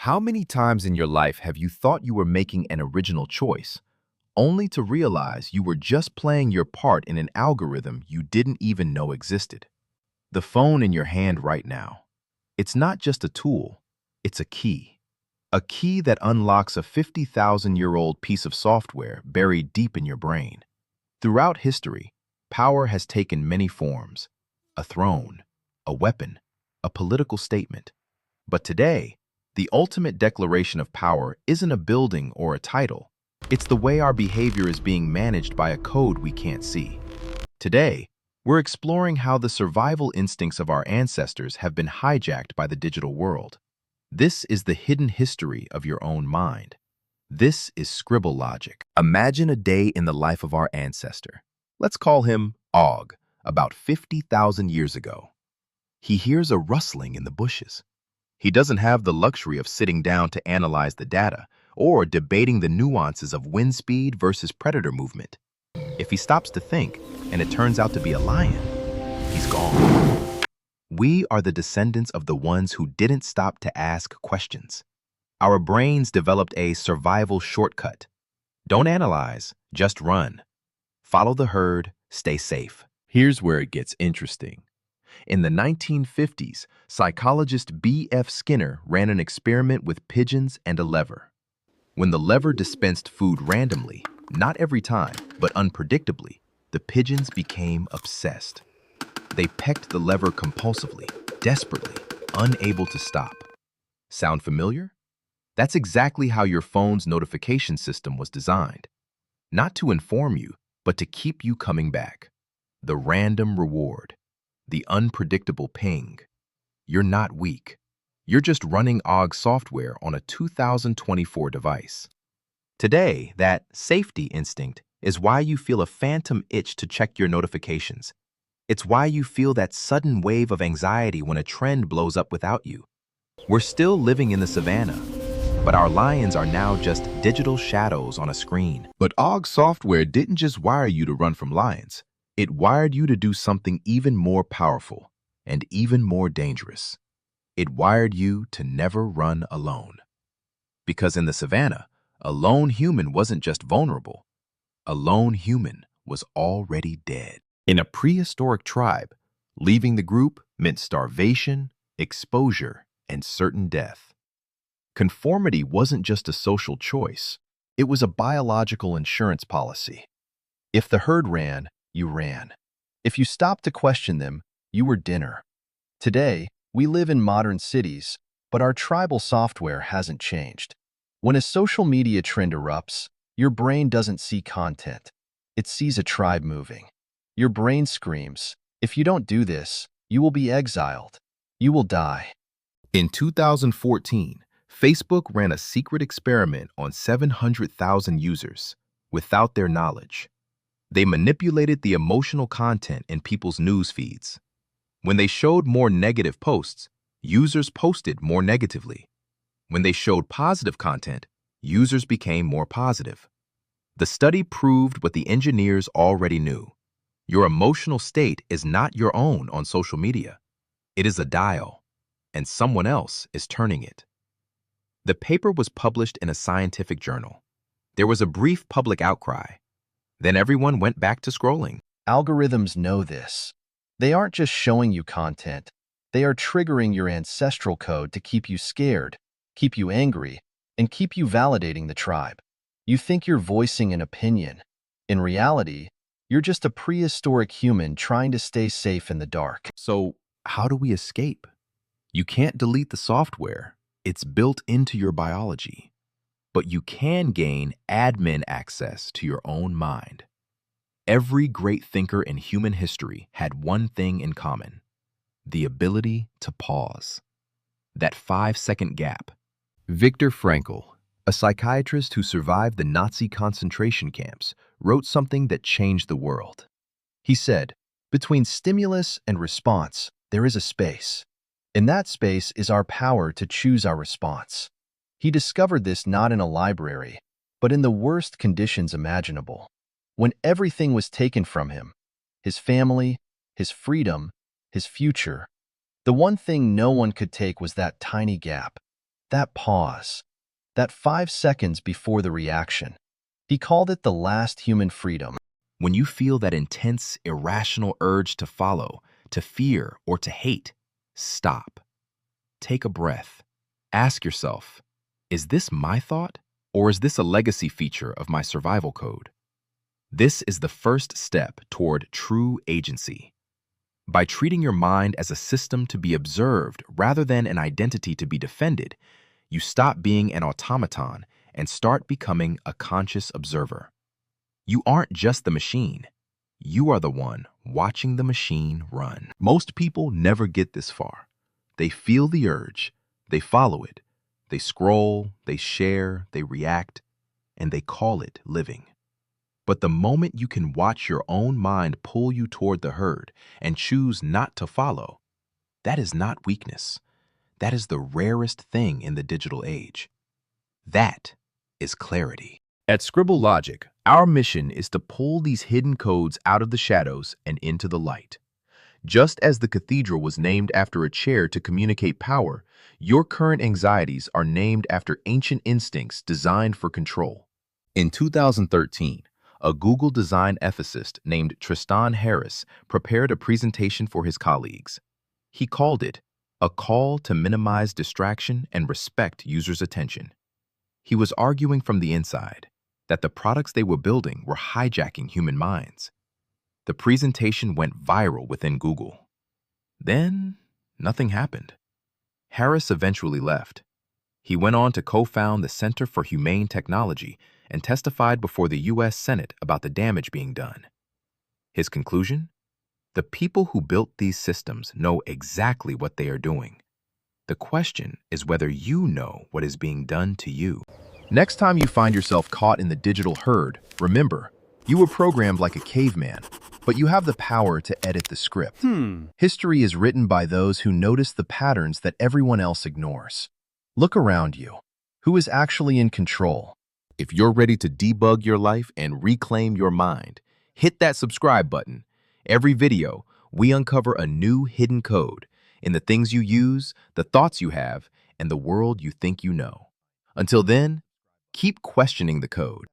How many times in your life have you thought you were making an original choice, only to realize you were just playing your part in an algorithm you didn't even know existed? The phone in your hand right now. It's not just a tool, it's a key. A key that unlocks a 50,000-year-old piece of software buried deep in your brain. Throughout history, power has taken many forms: a throne, a weapon, a political statement. But today, the ultimate declaration of power isn't a building or a title. It's the way our behavior is being managed by a code we can't see. Today, we're exploring how the survival instincts of our ancestors have been hijacked by the digital world. This is the hidden history of your own mind. This is Scribble Logic. Imagine a day in the life of our ancestor. Let's call him Og, about 50,000 years ago. He hears a rustling in the bushes. He doesn't have the luxury of sitting down to analyze the data or debating the nuances of wind speed versus predator movement. If he stops to think, and it turns out to be a lion, he's gone. We are the descendants of the ones who didn't stop to ask questions. Our brains developed a survival shortcut. Don't analyze, just run. Follow the herd, stay safe. Here's where it gets interesting. In the 1950s, psychologist B.F. Skinner ran an experiment with pigeons and a lever. When the lever dispensed food randomly, not every time, but unpredictably, the pigeons became obsessed. They pecked the lever compulsively, desperately, unable to stop. Sound familiar? That's exactly how your phone's notification system was designed. Not to inform you, but to keep you coming back. The random reward. The unpredictable ping. You're not weak. You're just running OG software on a 2024 device. Today, that safety instinct is why you feel a phantom itch to check your notifications. It's why you feel that sudden wave of anxiety when a trend blows up without you. We're still living in the savannah, but our lions are now just digital shadows on a screen. But OG software didn't just wire you to run from lions. It wired you to do something even more powerful and even more dangerous. It wired you to never run alone. Because in the savannah, a lone human wasn't just vulnerable. A lone human was already dead. In a prehistoric tribe, leaving the group meant starvation, exposure, and certain death. Conformity wasn't just a social choice. It was a biological insurance policy. If the herd ran, you ran. If you stopped to question them, you were dinner. Today, we live in modern cities, but our tribal software hasn't changed. When a social media trend erupts, your brain doesn't see content. It sees a tribe moving. Your brain screams, if you don't do this, you will be exiled. You will die. In 2014, Facebook ran a secret experiment on 700,000 users without their knowledge. They manipulated the emotional content in people's news feeds. When they showed more negative posts, users posted more negatively. When they showed positive content, users became more positive. The study proved what the engineers already knew. Your emotional state is not your own on social media. It is a dial, and someone else is turning it. The paper was published in a scientific journal. There was a brief public outcry. Then everyone went back to scrolling. Algorithms know this. They aren't just showing you content. They are triggering your ancestral code to keep you scared, keep you angry, and keep you validating the tribe. You think you're voicing an opinion. In reality, you're just a prehistoric human trying to stay safe in the dark. So, how do we escape? You can't delete the software. It's built into your biology. But you can gain admin access to your own mind. Every great thinker in human history had one thing in common: the ability to pause. That 5-second gap. Viktor Frankl, a psychiatrist who survived the Nazi concentration camps, wrote something that changed the world. He said, between stimulus and response, there is a space. In that space is our power to choose our response. He discovered this not in a library, but in the worst conditions imaginable. When everything was taken from him, his family, his freedom, his future, the one thing no one could take was that tiny gap. That pause, that 5 seconds before the reaction. He called it the last human freedom. When you feel that intense, irrational urge to follow, to fear, or to hate, stop. Take a breath. Ask yourself, is this my thought, or is this a legacy feature of my survival code? This is the first step toward true agency. By treating your mind as a system to be observed rather than an identity to be defended, you stop being an automaton and start becoming a conscious observer. You aren't just the machine. You are the one watching the machine run. Most people never get this far. They feel the urge, they follow it, they scroll, they share, they react, and they call it living. But the moment you can watch your own mind pull you toward the herd and choose not to follow, that is not weakness. That is the rarest thing in the digital age. That is clarity. At Scribble Logic, our mission is to pull these hidden codes out of the shadows and into the light. Just as the cathedral was named after a chair to communicate power, your current anxieties are named after ancient instincts designed for control. In 2013, a Google design ethicist named Tristan Harris prepared a presentation for his colleagues. He called it a call to minimize distraction and respect users' attention. He was arguing from the inside that the products they were building were hijacking human minds. The presentation went viral within Google. Then, nothing happened. Harris eventually left. He went on to co-found the Center for Humane Technology and testified before the U.S. Senate about the damage being done. His conclusion? The people who built these systems know exactly what they are doing. The question is whether you know what is being done to you. Next time you find yourself caught in the digital herd, remember, you were programmed like a caveman, but you have the power to edit the script. History is written by those who notice the patterns that everyone else ignores. Look around you. Who is actually in control? If you're ready to debug your life and reclaim your mind, hit that subscribe button. Every video, we uncover a new hidden code in the things you use, the thoughts you have, and the world you think you know. Until then, keep questioning the code.